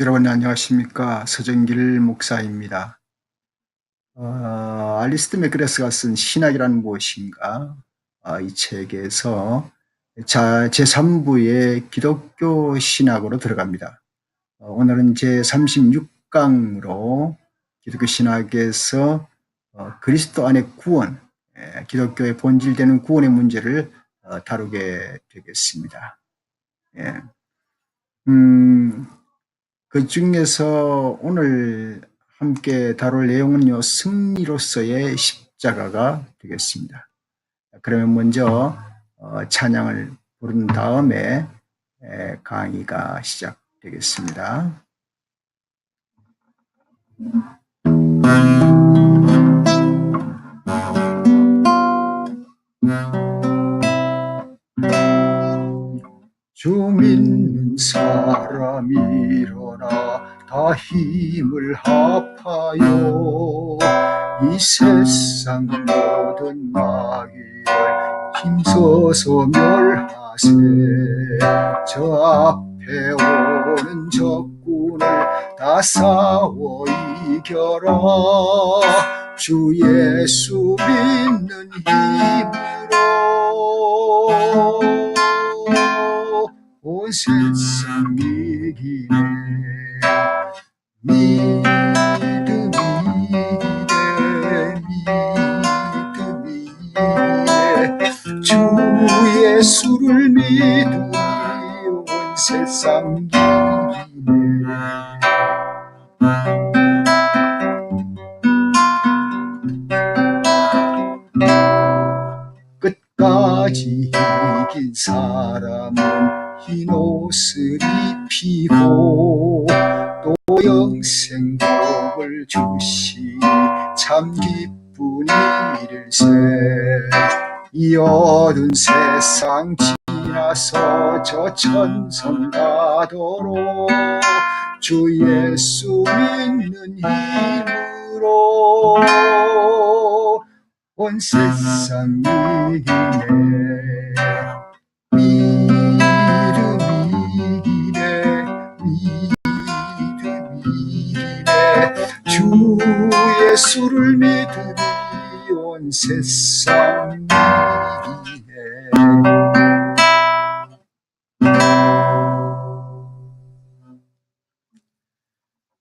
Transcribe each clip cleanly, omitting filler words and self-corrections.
여러분 안녕하십니까? 서정길 목사입니다. 알리스트 맥그레스가 쓴 신학이란 무엇인가? 이 책에서 제3부의 기독교 신학으로 들어갑니다. 오늘은 제36강으로 기독교 신학에서 그리스도 안의 구원, 기독교의 본질되는 구원의 문제를 다루게 되겠습니다. 예. 그 중에서 오늘 함께 다룰 내용은요, 승리로서의 십자가가 되겠습니다. 그러면 먼저 찬양을 부른 다음에 강의가 시작되겠습니다. 주 믿는 사람 일어나 다 힘을 합하여 이 세상 모든 마귀를 힘써서 멸하세. 저 앞에 오는 적군을 다 싸워 이겨라. 주 예수 믿는 힘으로 온 세상 이기네. 믿음이 이기네. 주 예수를 믿으니 온 세상 이기네. 끝까지 이긴 사람은 흰 옷을 입히고 또 영생복을 주시니 참 기쁜 일일세. 이 어두운 세상 지나서 저 천성 가도록 주 예수 믿는 힘으로 온 세상 이기네. 믿음이기네. 주 예수를 믿으니 온 세상 이기네.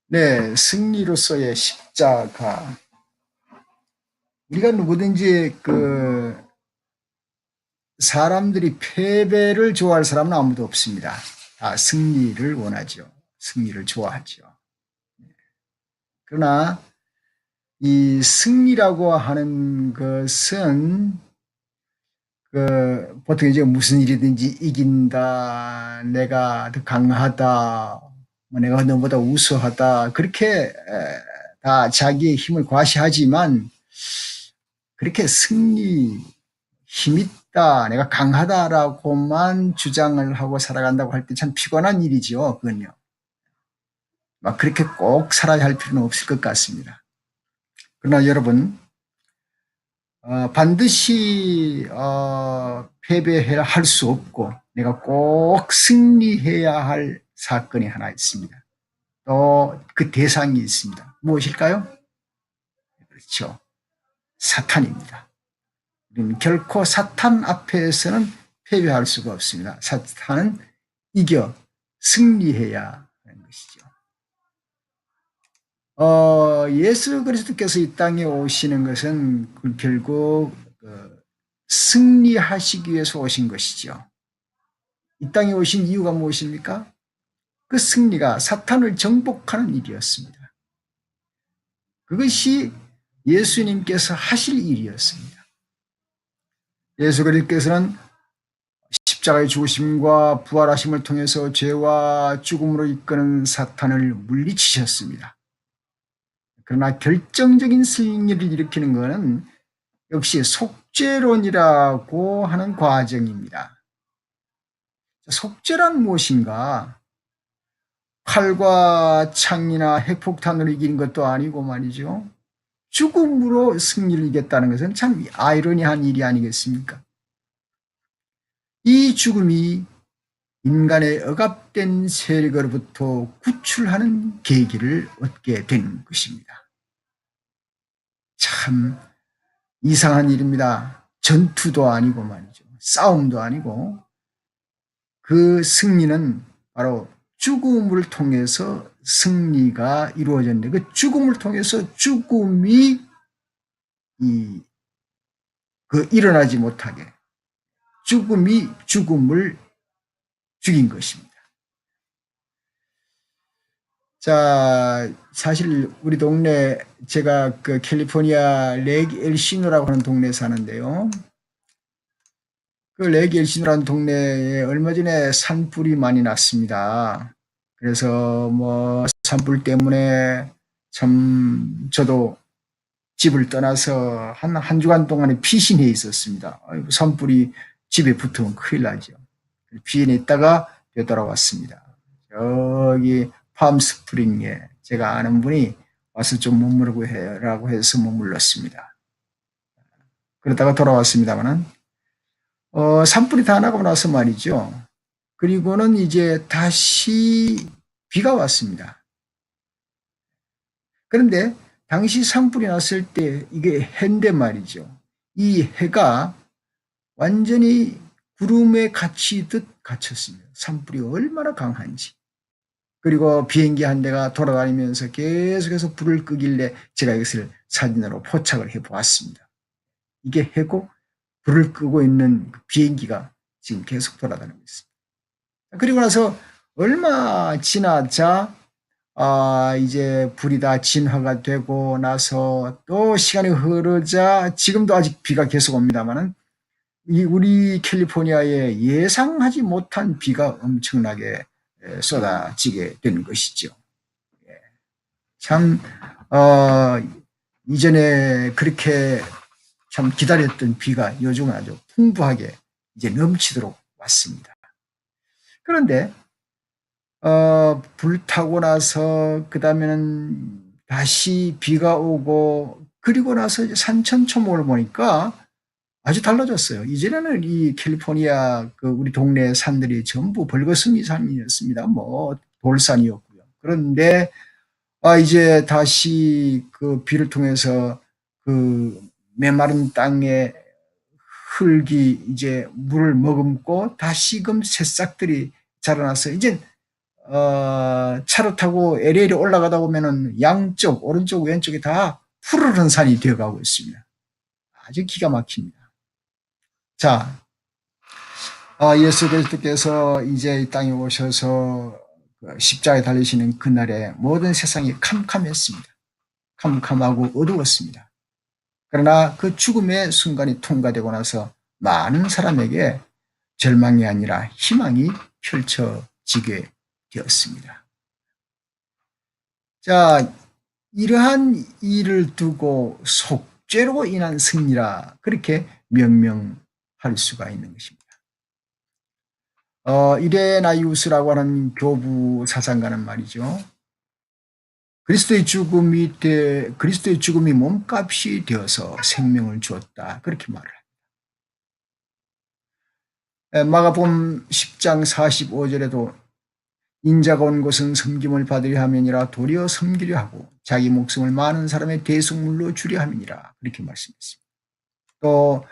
네, 승리로서의 십자가. 우리가 누구든지 사람들이 패배를 좋아할 사람은 아무도 없습니다. 다 승리를 원하죠. 승리를 좋아하죠. 그러나 이 승리라고 하는 것은 보통 이제 무슨 일이든지 이긴다, 내가 더 강하다, 내가 너보다 우수하다, 그렇게 다 자기의 힘을 과시하지만 그렇게 힘 있다, 내가 강하다라고만 주장을 하고 살아간다고 할 때 참 피곤한 일이죠. 그건요. 막 그렇게 꼭 살아야 할 필요는 없을 것 같습니다. 그러나 여러분, 반드시 패배해야 할 수 없고 내가 꼭 승리해야 할 사건이 하나 있습니다. 또 그 대상이 있습니다. 무엇일까요? 그렇죠. 사탄입니다. 우리는 결코 사탄 앞에서는 패배할 수가 없습니다. 사탄은 이겨 승리해야 하는 것이죠. 예수 그리스도께서 이 땅에 오시는 것은 결국 승리하시기 위해서 오신 것이죠. 이 땅에 오신 이유가 무엇입니까? 그 승리가 사탄을 정복하는 일이었습니다. 그것이 예수님께서 하실 일이었습니다. 예수 그리스도께서는 십자가의 죽으심과 부활하심을 통해서 죄와 죽음으로 이끄는 사탄을 물리치셨습니다. 그러나 결정적인 승리를 일으키는 것은 역시 속죄론이라고 하는 과정입니다. 속죄란 무엇인가? 칼과 창이나 핵폭탄으로 이기는 것도 아니고 말이죠. 죽음으로 승리를 이겼다는 것은 참 아이러니한 일이 아니겠습니까? 이 죽음이 인간의 억압된 세력으로부터 구출하는 계기를 얻게 된 것입니다. 참 이상한 일입니다. 전투도 아니고 말이죠. 싸움도 아니고 그 승리는 바로 죽음을 통해서 승리가 이루어졌는데 그 죽음을 통해서 죽음이 일어나지 못하게 죽음이 죽음을 죽인 것입니다. 자, 사실 우리 동네 제가 그 캘리포니아 레기 엘시노라고 하는 동네에 사는데요. 그 레기 엘시노라는 동네에 얼마 전에 산불이 많이 났습니다. 그래서 뭐 산불 때문에 참 저도 집을 떠나서 한 주간 동안에 피신해 있었습니다. 산불이 집에 붙으면 큰일 나죠. 피신해 있다가 되돌아왔습니다. 여기 팜스프링에 제가 아는 분이 와서 좀 머무르고 해라고 해서 머물렀습니다. 그러다가 돌아왔습니다만은 산불이 다 나고 나서 말이죠. 그리고는 이제 다시 비가 왔습니다. 그런데 당시 산불이 났을 때 이게 해인데 말이죠. 이 해가 완전히 구름에 갇히듯 갇혔습니다. 산불이 얼마나 강한지. 그리고 비행기 한 대가 돌아다니면서 계속해서 불을 끄길래 제가 이것을 사진으로 포착을 해보았습니다. 이게 해고 불을 끄고 있는 비행기가 지금 계속 돌아다니고 있습니다. 그리고 나서 얼마 지나자 이제 불이 다 진화가 되고 나서 또 시간이 흐르자 지금도 아직 비가 계속 옵니다만은 우리 캘리포니아에 예상하지 못한 비가 엄청나게 쏟아지게 되는 것이죠. 참 이전에 그렇게 참 기다렸던 비가 요즘은 아주 풍부하게 이제 넘치도록 왔습니다. 그런데 불타고 나서 그 다음에는 다시 비가 오고 그리고 나서 이제 산천초목을 보니까 아주 달라졌어요. 이전에는 이 캘리포니아 우리 동네 산들이 전부 벌거숭이 산이었습니다. 뭐 돌산이었고요. 그런데 이제 다시 그 비를 통해서 그 메마른 땅에 흙이 이제 물을 머금고 다시금 새싹들이 자라나서 이제 차를 타고 LA로 올라가다 보면은 양쪽 오른쪽 왼쪽에 다 푸르른 산이 되어가고 있습니다. 아주 기가 막힙니다. 자, 예수 그리스도께서 이제 이 땅에 오셔서 십자가에 달리시는 그날에 모든 세상이 캄캄했습니다. 캄캄하고 어두웠습니다. 그러나 그 죽음의 순간이 통과되고 나서 많은 사람에게 절망이 아니라 희망이 펼쳐지게 되었습니다. 자, 이러한 일을 두고 속죄로 인한 승리라 그렇게 명명할 수가 있는 것입니다. 이레나이우스라고 하는 교부 사상가는 말이죠. 그리스도의 죽음이 몸값이 되어서 생명을 주었다. 그렇게 말을 합니다. 마가복음 10장 45절에도 인자가 온 곳은 섬김을 받으려 함이니라 도리어 섬기려 하고 자기 목숨을 많은 사람의 대속물로 주려 함이니라. 그렇게 말씀했습니다. 또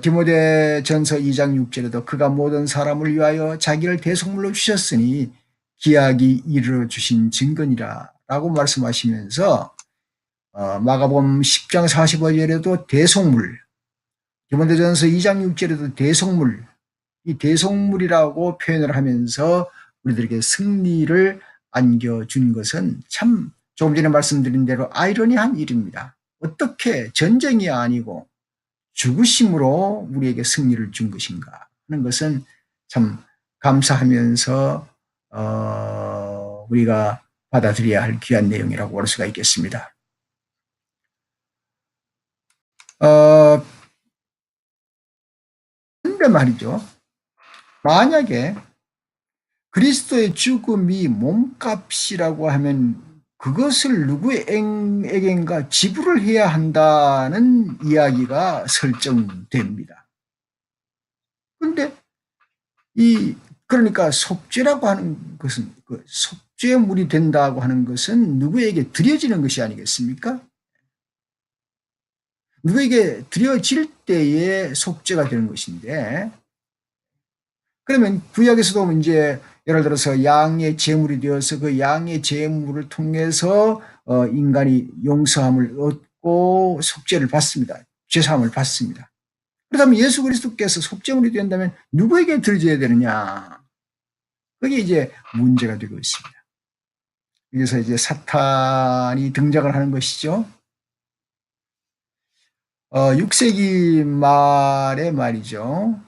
디모데전서 2장 6절에도 그가 모든 사람을 위하여 자기를 대속물로 주셨으니 기약이 이르러 주신 증거니라 라고 말씀하시면서 마가복음 10장 45절에도 대속물, 디모데전서 2장 6절에도 대속물, 이 대속물이라고 표현을 하면서 우리들에게 승리를 안겨준 것은 참 조금 전에 말씀드린 대로 아이러니한 일입니다. 어떻게 전쟁이 아니고 죽으심으로 우리에게 승리를 준 것인가 하는 것은 참 감사하면서 우리가 받아들여야 할 귀한 내용이라고 할 수가 있겠습니다. 근데 말이죠. 만약에 그리스도의 죽음이 몸값이라고 하면 그것을 누구에겐가 지불을 해야 한다는 이야기가 설정됩니다. 그런데 이 그러니까 속죄라고 하는 것은 그 속죄물이 된다고 하는 것은 누구에게 드려지는 것이 아니겠습니까? 누구에게 드려질 때에 속죄가 되는 것인데, 그러면 구약에서도 이제 예를 들어서 양의 제물이 되어서 그 양의 제물을 통해서 인간이 용서함을 얻고 속죄를 받습니다. 죄사함을 받습니다. 그렇다면 예수 그리스도께서 속죄물이 된다면 누구에게 드려져야 되느냐? 그게 이제 문제가 되고 있습니다. 그래서 이제 사탄이 등장을 하는 것이죠. 6세기 말에 말이죠.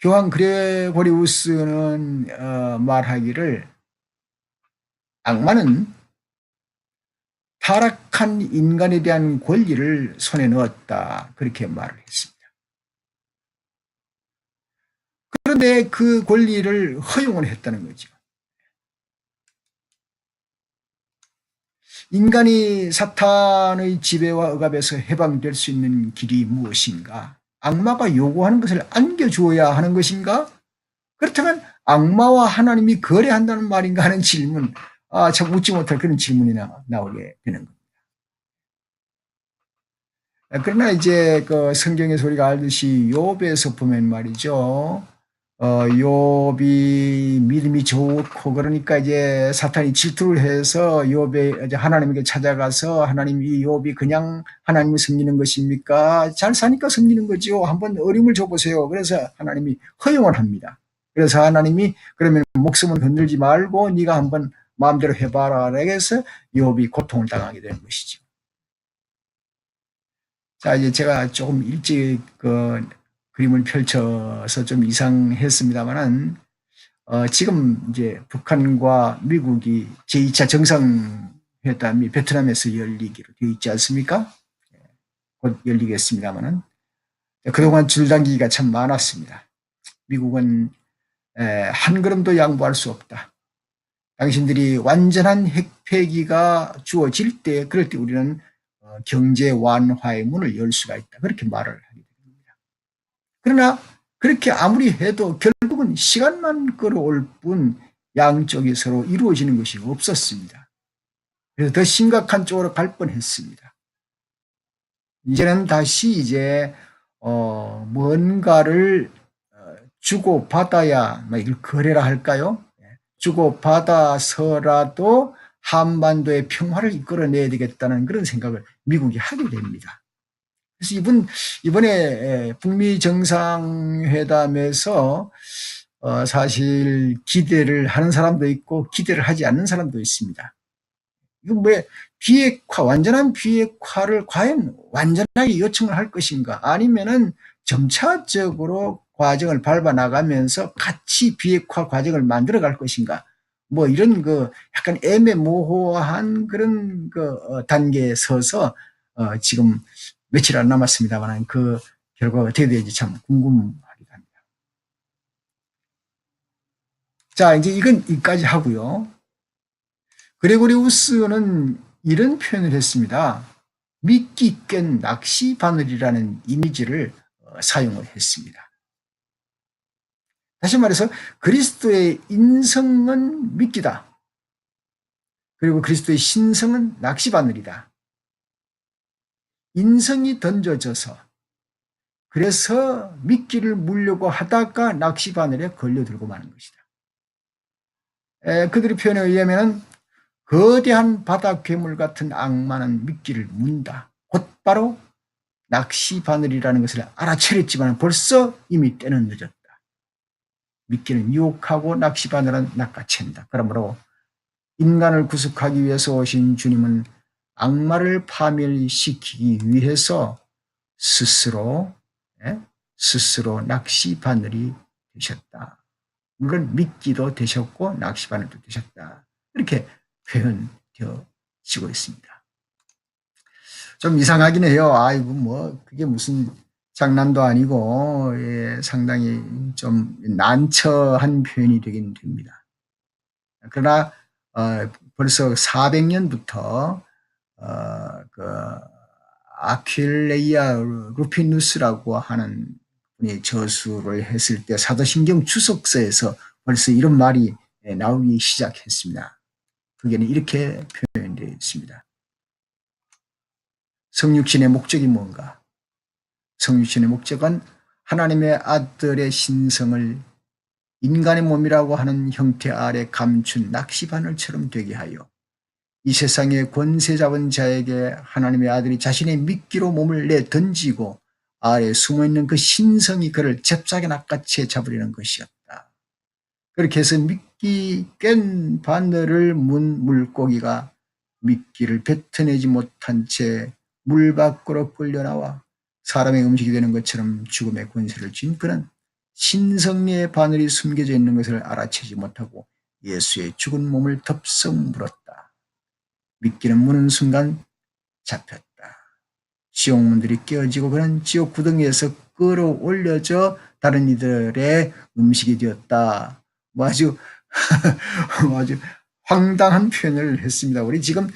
교황 그레고리우스는 말하기를 악마는 타락한 인간에 대한 권리를 손에 넣었다. 그렇게 말을 했습니다. 그런데 그 권리를 허용을 했다는 거죠. 인간이 사탄의 지배와 억압에서 해방될 수 있는 길이 무엇인가? 악마가 요구하는 것을 안겨주어야 하는 것인가? 그렇다면 악마와 하나님이 거래한다는 말인가 하는 질문, 참 웃지 못할 그런 질문이 나오게 되는 겁니다. 그러나 이제 그 성경에서 우리가 알듯이 욥에서 보면 말이죠. 욥이 믿음이 좋고 그러니까 이제 사탄이 질투를 해서 욥의 이제 하나님에게 찾아가서 하나님 이 욥이 그냥 하나님을 섬기는 것입니까? 잘 사니까 섬기는 거지요. 한번 어림을 줘보세요. 그래서 하나님이 허용을 합니다. 그래서 하나님이 그러면 목숨은 건들지 말고 네가 한번 마음대로 해봐라. 그래서 욥이 고통을 당하게 되는 것이죠. 자, 이제 제가 조금 일찍 그 그림을 펼쳐서 좀 이상했습니다만은, 지금 이제 북한과 미국이 제2차 정상회담이 베트남에서 열리기로 되어 있지 않습니까? 곧 열리겠습니다만은, 그동안 줄당기기가 참 많았습니다. 미국은 한 걸음도 양보할 수 없다. 당신들이 완전한 핵폐기가 주어질 때, 그럴 때 우리는 경제 완화의 문을 열 수가 있다. 그렇게 말을 하게 됩니다. 그러나 그렇게 아무리 해도 결국은 시간만 끌어올 뿐 양쪽이 서로 이루어지는 것이 없었습니다. 그래서 더 심각한 쪽으로 갈 뻔했습니다. 이제는 다시 이제 뭔가를 주고 받아야 이걸 거래라 할까요? 주고 받아서라도 한반도의 평화를 이끌어내야 되겠다는 그런 생각을 미국이 하게 됩니다. 그래서 이번에 북미 정상회담에서 사실 기대를 하는 사람도 있고 기대를 하지 않는 사람도 있습니다. 이건 비핵화, 완전한 비핵화를 과연 완전하게 요청을 할 것인가? 아니면은 점차적으로 과정을 밟아 나가면서 같이 비핵화 과정을 만들어 갈 것인가? 이런 약간 애매모호한 그런 단계에 서서 지금 며칠 안 남았습니다만 그 결과가 어떻게 될지 참 궁금하기도 합니다. 자, 이제 이건 여기까지 하고요. 그레고리우스는 이런 표현을 했습니다. 미끼 깬 낚시 바늘이라는 이미지를 사용을 했습니다. 다시 말해서 그리스도의 인성은 미끼다. 그리고 그리스도의 신성은 낚시 바늘이다. 인성이 던져져서 그래서 미끼를 물려고 하다가 낚시 바늘에 걸려들고 마는 것이다. 그들의 표현에 의하면 거대한 바다 괴물 같은 악마는 미끼를 문다. 곧바로 낚시 바늘이라는 것을 알아차렸지만 벌써 이미 때는 늦었다. 미끼는 유혹하고 낚시 바늘은 낚아챈다. 그러므로 인간을 구속하기 위해서 오신 주님은 악마를 파멸시키기 위해서 스스로 낚시 바늘이 되셨다. 물론 미끼도 되셨고 낚시 바늘도 되셨다. 이렇게 표현되어지고 있습니다. 좀 이상하긴 해요. 아이고 그게 무슨 장난도 아니고 상당히 좀 난처한 표현이 되긴 됩니다. 그러나 벌써 400년부터 그 아퀴레이아 루피누스라고 하는 저수를 했을 때 사도신경 주석서에서 벌써 이런 말이 나오기 시작했습니다. 그게는 이렇게 표현되어 있습니다. 성육신의 목적이 뭔가? 성육신의 목적은 하나님의 아들의 신성을 인간의 몸이라고 하는 형태 아래 감춘 낚시바늘처럼 되게 하여 이 세상의 권세 잡은 자에게 하나님의 아들이 자신의 미끼로 몸을 내 던지고 아래에 숨어있는 그 신성이 그를 잽싸게 낚아채 잡으려는 것이었다. 그렇게 해서 미끼 깬 바늘을 문 물고기가 미끼를 뱉어내지 못한 채 물 밖으로 끌려나와 사람의 음식이 되는 것처럼 죽음의 권세를 쥔 그는 신성의 바늘이 숨겨져 있는 것을 알아채지 못하고 예수의 죽은 몸을 덥석 물었다. 미끼는 무는 순간 잡혔다. 지옥문들이 깨어지고 그는 지옥 구덩이에서 끌어올려져 다른 이들의 음식이 되었다. 아주 아주 황당한 표현을 했습니다. 우리 지금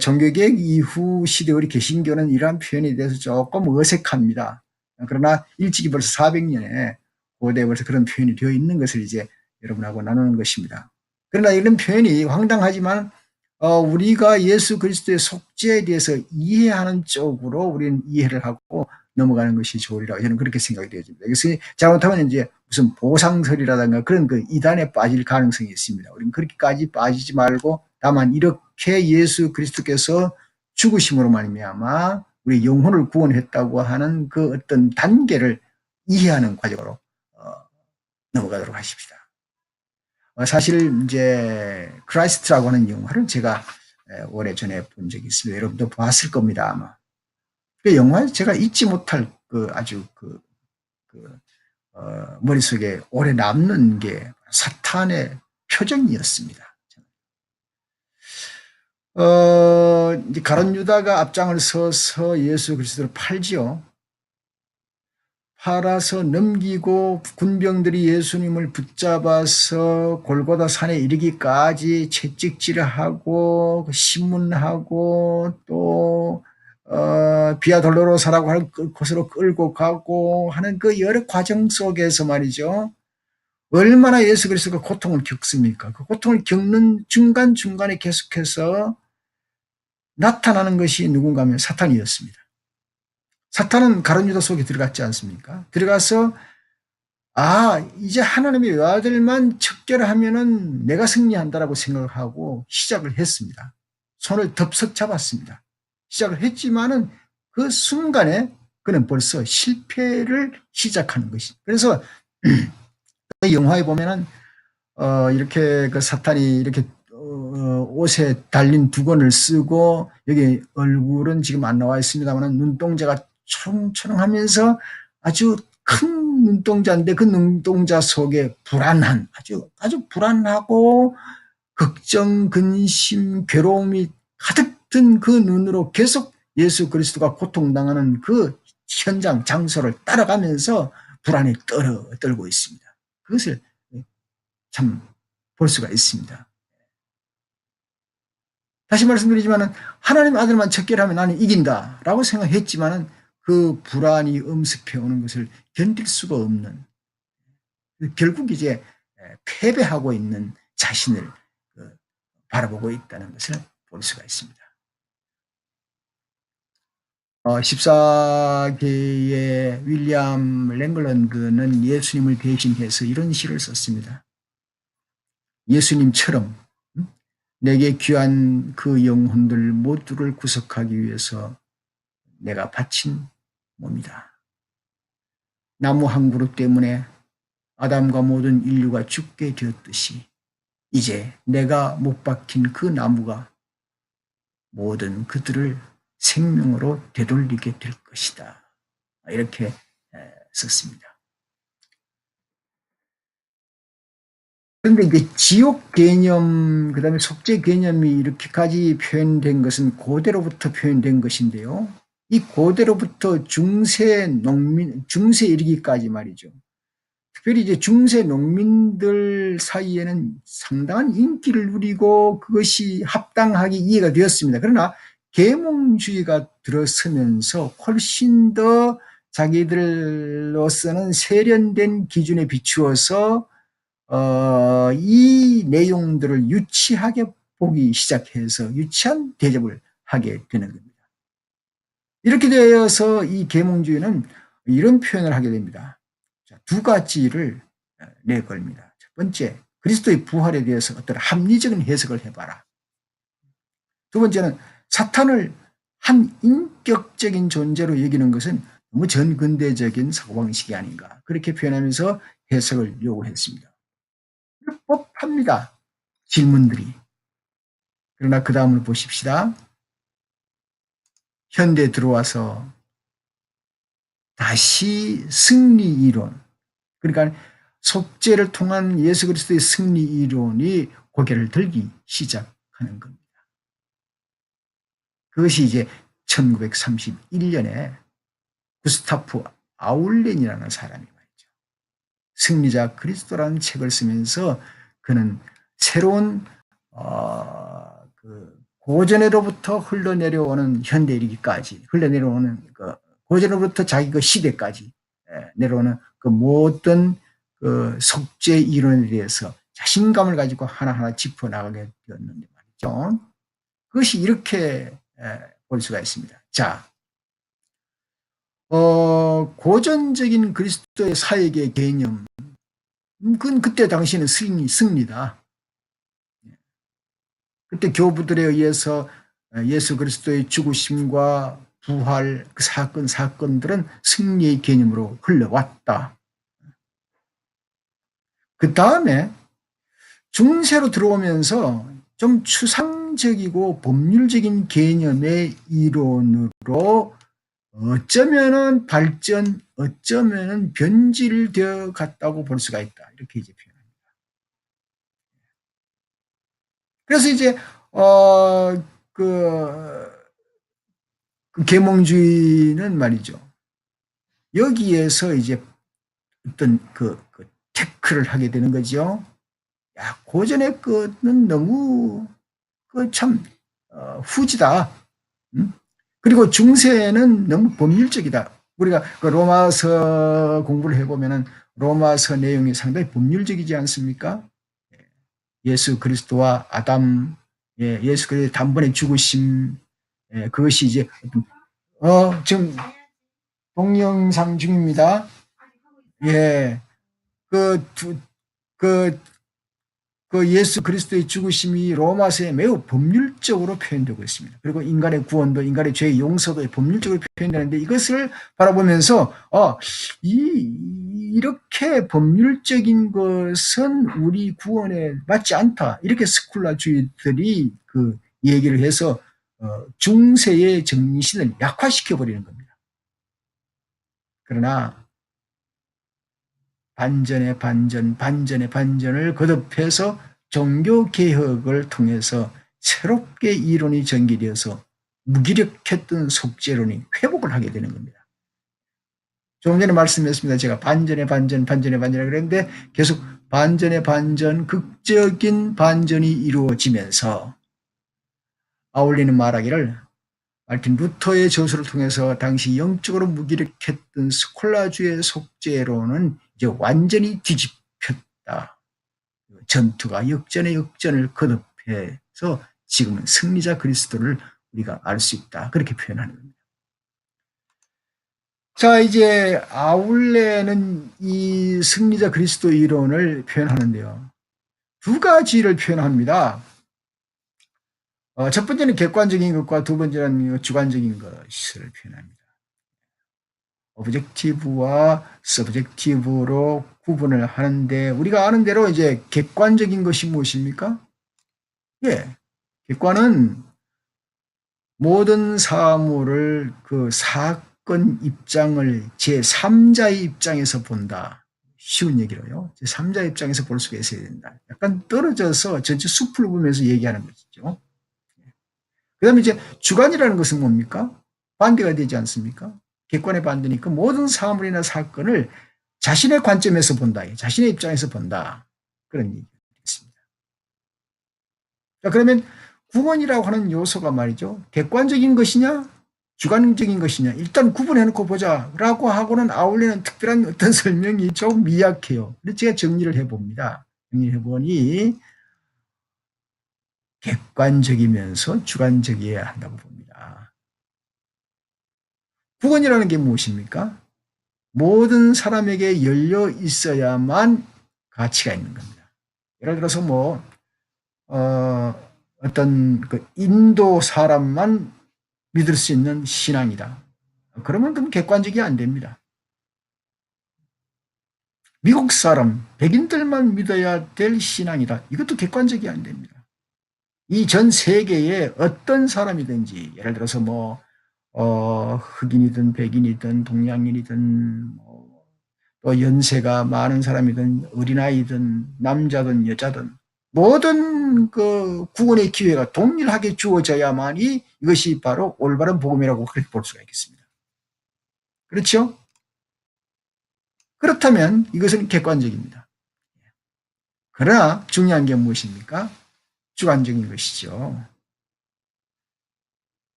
종교개혁 이후 시대 우리 개신교는 이러한 표현에 대해서 조금 어색합니다. 그러나 일찍이 벌써 400년에 고대에 벌써 그런 표현이 되어 있는 것을 이제 여러분하고 나누는 것입니다. 그러나 이런 표현이 황당하지만 우리가 예수 그리스도의 속죄에 대해서 이해하는 쪽으로 우리는 이해를 하고 넘어가는 것이 좋으리라고 저는 그렇게 생각이 되어집니다. 그래서 잘못하면 이제 무슨 보상설이라든가 그런 그 이단에 빠질 가능성이 있습니다. 우리는 그렇게까지 빠지지 말고 다만 이렇게 예수 그리스도께서 죽으심으로 말미암아 우리 영혼을 구원했다고 하는 그 어떤 단계를 이해하는 과정으로 넘어가도록 하십시다. 사실 이제 크라이스트라고 하는 영화를 제가 오래전에 본 적이 있습니다. 여러분도 봤을 겁니다, 아마. 그 영화에 제가 잊지 못할 아주 머릿속에 오래 남는 게 사탄의 표정이었습니다. 이제 가룟 유다가 앞장을 서서 예수 그리스도를 팔지요. 팔아서 넘기고 군병들이 예수님을 붙잡아서 골고다 산에 이르기까지 채찍질을 하고 신문하고 또 비아 돌로로사라고 하는 곳으로 끌고 가고 하는 그 여러 과정 속에서 말이죠. 얼마나 예수 그리스도가 고통을 겪습니까? 그 고통을 겪는 중간중간에 계속해서 나타나는 것이 누군가 하면 사탄이었습니다. 사탄은 가룟 유다 속에 들어갔지 않습니까? 들어가서 이제 하나님의 아들만 척결하면은 내가 승리한다라고 생각을 하고 시작을 했습니다. 손을 덥석 잡았습니다. 시작을 했지만은 그 순간에 그는 벌써 실패를 시작하는 것이. 그래서 영화에 보면은 이렇게 그 사탄이 이렇게 옷에 달린 두건을 쓰고 여기 얼굴은 지금 안 나와 있습니다만 눈동자가 초롱초롱하면서 아주 큰 눈동자인데 그 눈동자 속에 불안한 아주 불안하고 걱정, 근심, 괴로움이 가득 든 그 눈으로 계속 예수 그리스도가 고통당하는 그 현장 장소를 따라가면서 불안에 떨고 있습니다. 그것을 참 볼 수가 있습니다. 다시 말씀드리지만 하나님 아들만 척결하면 나는 이긴다라고 생각했지만 그 불안이 엄습해 오는 것을 견딜 수가 없는 결국 이제 패배하고 있는 자신을 바라보고 있다는 것을 볼 수가 있습니다. 14계의 윌리엄 랭글런그는 예수님을 대신해서 이런 시를 썼습니다. 예수님처럼 내게 귀한 그 영혼들 모두를 구속하기 위해서 내가 바친 몸이다. 나무 한 그루 때문에 아담과 모든 인류가 죽게 되었듯이 이제 내가 못 박힌 그 나무가 모든 그들을 생명으로 되돌리게 될 것이다. 이렇게 썼습니다. 그런데 이제 지옥 개념, 그 다음에 속죄 개념이 이렇게까지 표현된 것은 고대로부터 표현된 것인데요. 이 고대로부터 중세 이르기까지 말이죠. 특별히 이제 중세 농민들 사이에는 상당한 인기를 누리고 그것이 합당하게 이해가 되었습니다. 그러나 계몽주의가 들어서면서 훨씬 더 자기들로서는 세련된 기준에 비추어서 이 내용들을 유치하게 보기 시작해서 유치한 대접을 하게 되는 겁니다. 이렇게 되어서 이 계몽주의는 이런 표현을 하게 됩니다. 두 가지를 내걸입니다. 첫 번째, 그리스도의 부활에 대해서 어떤 합리적인 해석을 해봐라. 두 번째는 사탄을 한 인격적인 존재로 여기는 것은 너무 전근대적인 사고방식이 아닌가. 그렇게 표현하면서 해석을 요구했습니다. 법합니다. 질문들이. 그러나 그 다음을 보십시다. 현대에 들어와서 다시 승리 이론, 그러니까 속죄를 통한 예수 그리스도의 승리 이론이 고개를 들기 시작하는 겁니다. 그것이 이제 1931년에 구스타프 아울렌이라는 사람이 말이죠. 승리자 그리스도라는 책을 쓰면서 그는 새로운 고전으로부터 흘러내려오는 현대에 이르기까지 흘러내려오는 고전으로부터 자기 그 시대까지 내려오는 그 모든 그 속죄 이론에 대해서 자신감을 가지고 하나하나 짚어나가게 되었는데 말이죠. 그것이 이렇게 볼 수가 있습니다. 자, 고전적인 그리스도의 사역의 개념, 그건 그때 당시에는 승리다. 그때 교부들에 의해서 예수 그리스도의 죽으심과 부활 그 사건들은 승리의 개념으로 흘러왔다. 그 다음에 중세로 들어오면서 좀 추상적이고 법률적인 개념의 이론으로 어쩌면은 발전, 어쩌면은 변질되어 갔다고 볼 수가 있다. 이렇게 이제 표현합니다. 그래서 이제 그 계몽주의는 말이죠. 여기에서 이제 어떤 그 태클을 하게 되는 거죠. 야, 고전의 것은 너무 참 후지다. 그리고 중세는 너무 법률적이다. 우리가 그 로마서 공부를 해보면은 로마서 내용이 상당히 법률적이지 않습니까? 예수 그리스도와 아담, 예수 그리스도의 단번에 죽으심, 그것이 이제 지금 동영상 중입니다. 예, 그 예수 그리스도의 죽으심이 로마서에 매우 법률적으로 표현되고 있습니다. 그리고 인간의 구원도 인간의 죄의 용서도 법률적으로 표현되는데 이것을 바라보면서 이렇게 법률적인 것은 우리 구원에 맞지 않다. 이렇게 스콜라주의들이 그 얘기를 해서 중세의 정신을 약화시켜버리는 겁니다. 그러나 반전의 반전을 거듭해서 종교개혁을 통해서 새롭게 이론이 전개되어서 무기력했던 속죄론이 회복을 하게 되는 겁니다. 조금 전에 말씀했습니다. 제가 반전의 반전이라고 그랬는데 계속 반전의 반전, 극적인 반전이 이루어지면서 아울리는 말하기를 마르틴 루터의 저서를 통해서 당시 영적으로 무기력했던 스콜라주의 속죄론은 이제 완전히 뒤집혔다. 전투가 역전의 역전을 거듭해서 지금은 승리자 그리스도를 우리가 알 수 있다. 그렇게 표현하는 겁니다. 자, 이제 아울레는 이 승리자 그리스도 이론을 표현하는데요. 두 가지를 표현합니다. 첫 번째는 객관적인 것과 두 번째는 주관적인 것을 표현합니다. 오브젝티브와 서브젝티브로 구분을 하는데 우리가 아는 대로 이제 객관적인 것이 무엇입니까? 예, 객관은 모든 사물을 그 사건 입장을 제3자의 입장에서 본다. 쉬운 얘기로요. 제3자 입장에서 볼 수가 있어야 된다. 약간 떨어져서 전체 숲을 보면서 얘기하는 것이죠. 그 다음에 이제 주관이라는 것은 뭡니까? 반대가 되지 않습니까? 객관의 반대니까 모든 사물이나 사건을 자신의 관점에서 본다. 자신의 입장에서 본다. 그런 얘기가 있습니다. 자, 그러면 구원이라고 하는 요소가 말이죠. 객관적인 것이냐? 주관적인 것이냐. 일단 구분해놓고 보자 라고 하고는 아울리는 특별한 어떤 설명이 좀 미약해요. 그래서 제가 정리를 해봅니다. 정리를 해보니 객관적이면서 주관적이어야 한다고 봅니다. 구원이라는 게 무엇입니까? 모든 사람에게 열려 있어야만 가치가 있는 겁니다. 예를 들어서 어떤 그 인도 사람만 믿을 수 있는 신앙이다. 그러면 그건 객관적이 안 됩니다. 미국 사람, 백인들만 믿어야 될 신앙이다. 이것도 객관적이 안 됩니다. 이 전 세계에 어떤 사람이든지, 예를 들어서 흑인이든 백인이든 동양인이든 또 연세가 많은 사람이든 어린아이든 남자든 여자든 모든 그 구원의 기회가 동일하게 주어져야만이 이것이 바로 올바른 복음이라고 그렇게 볼 수가 있겠습니다. 그렇죠? 그렇다면 이것은 객관적입니다. 그러나 중요한 게 무엇입니까? 주관적인 것이죠.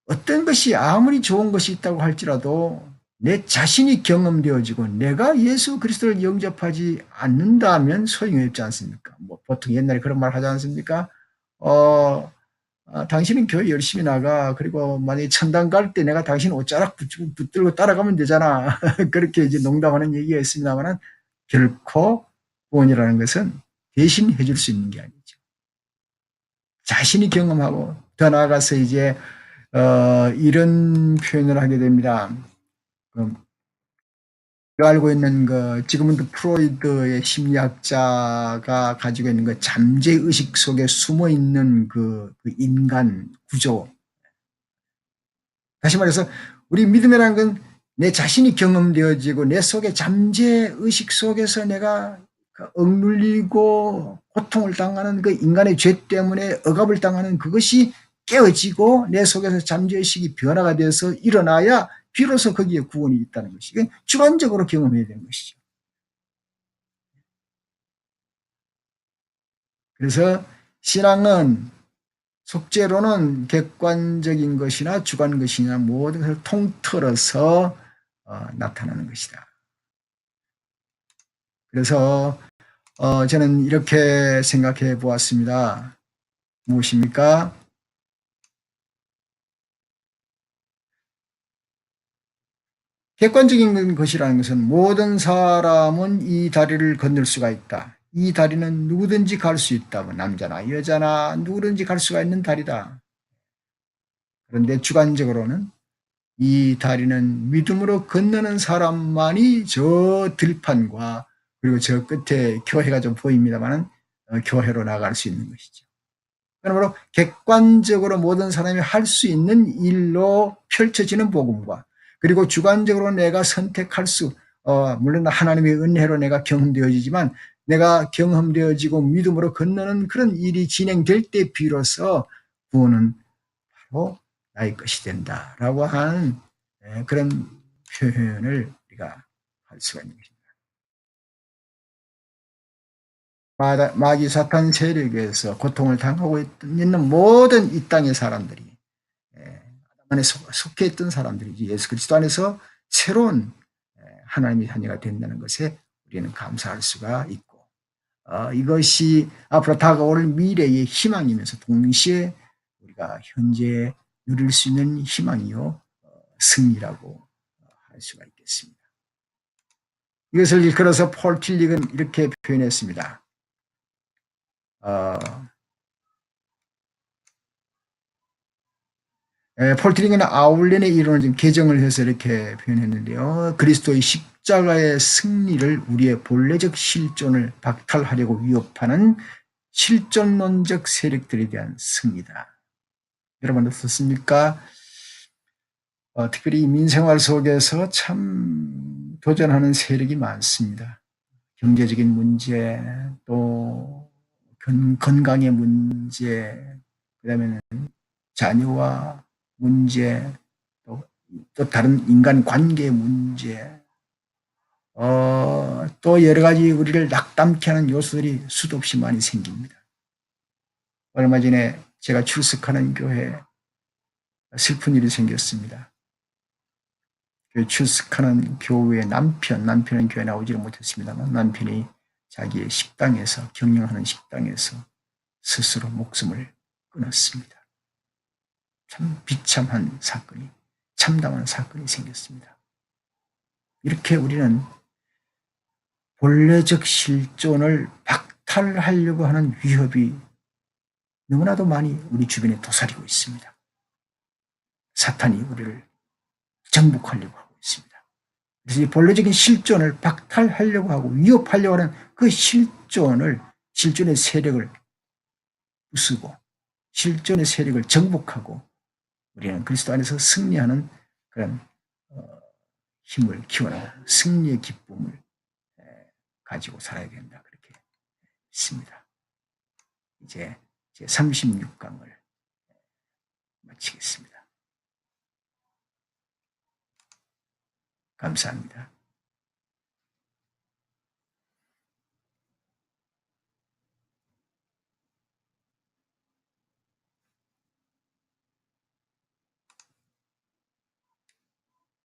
어떤 것이 아무리 좋은 것이 있다고 할지라도 내 자신이 경험되어지고 내가 예수 그리스도를 영접하지 않는다면 소용이 없지 않습니까? 보통 옛날에 그런 말 하지 않습니까? 당신은 교회 열심히 나가. 그리고 만약에 천당 갈 때 내가 당신 옷자락 붙들고 따라가면 되잖아. 그렇게 이제 농담하는 얘기가 있습니다만 결코 구원이라는 것은 대신 해줄 수 있는 게 아니죠. 자신이 경험하고 더 나아가서 이제 이런 표현을 하게 됩니다. 알고 있는 지금은 프로이드의 심리학자가 가지고 있는 잠재의식 속에 숨어 있는 그 인간 구조. 다시 말해서 우리 믿음이라는 건 내 자신이 경험되어지고 내 속에 잠재의식 속에서 내가 억눌리고 고통을 당하는 그 인간의 죄 때문에 억압을 당하는 그것이 깨어지고 내 속에서 잠재의식이 변화가 돼서 일어나야 비로소 거기에 구원이 있다는 것이 주관적으로 경험해야 되는 것이죠. 그래서 신앙은 속죄로는 객관적인 것이나 주관 것이나 모든 것을 통틀어서 나타나는 것이다. 그래서 저는 이렇게 생각해 보았습니다. 무엇입니까? 객관적인 것이라는 것은 모든 사람은 이 다리를 건널 수가 있다. 이 다리는 누구든지 갈 수 있다. 남자나 여자나 누구든지 갈 수가 있는 다리다. 그런데 주관적으로는 이 다리는 믿음으로 건너는 사람만이 저 들판과 그리고 저 끝에 교회가 좀 보입니다만 교회로 나갈 수 있는 것이죠. 그러므로 객관적으로 모든 사람이 할 수 있는 일로 펼쳐지는 복음과 그리고 주관적으로 내가 선택할 물론 하나님의 은혜로 내가 경험되어지지만 내가 경험되어지고 믿음으로 건너는 그런 일이 진행될 때 비로소 구원은 바로 나의 것이 된다라고 하는 그런 표현을 우리가 할 수가 있는 것입니다. 마귀 사탄 세력에서 고통을 당하고 있는 모든 이 땅의 사람들이 안에 속해 있던 사람들이 예수 그리스도 안에서 새로운 하나님의 자녀가 된다는 것에 우리는 감사할 수가 있고 이것이 앞으로 다가올 미래의 희망이면서 동시에 우리가 현재 누릴 수 있는 희망이요 승리라고 할 수가 있겠습니다. 이것을 일컬어서 폴 틸릭은 이렇게 표현했습니다. 폴 틸릭은 아울렌의 이론을 좀 개정을 해서 이렇게 표현했는데요. 그리스도의 십자가의 승리를 우리의 본래적 실존을 박탈하려고 위협하는 실존론적 세력들에 대한 승리다. 여러분 어떻습니까? 특별히 민생활 속에서 참 도전하는 세력이 많습니다. 경제적인 문제, 또 건강의 문제, 그다음에는 자녀와 문제, 또 다른 인간관계 문제, 또 여러 가지 우리를 낙담케 하는 요소들이 수도 없이 많이 생깁니다. 얼마 전에 제가 출석하는 교회에 슬픈 일이 생겼습니다. 출석하는 교회의 남편은 교회 나오지를 못했습니다만 남편이 자기의 식당에서 경영하는 식당에서 스스로 목숨을 끊었습니다. 참 비참한 사건이 참담한 사건이 생겼습니다. 이렇게 우리는 본래적 실존을 박탈하려고 하는 위협이 너무나도 많이 우리 주변에 도사리고 있습니다. 사탄이 우리를 정복하려고 하고 있습니다. 그래서 이 본래적인 실존을 박탈하려고 하고 위협하려고 하는 그 실존의 세력을 부수고 실존의 세력을 정복하고 우리는 그리스도 안에서 승리하는 그런 힘을 키워나가는 승리의 기쁨을 가지고 살아야 된다. 그렇게 믿습니다. 이제 제 36강을 마치겠습니다. 감사합니다.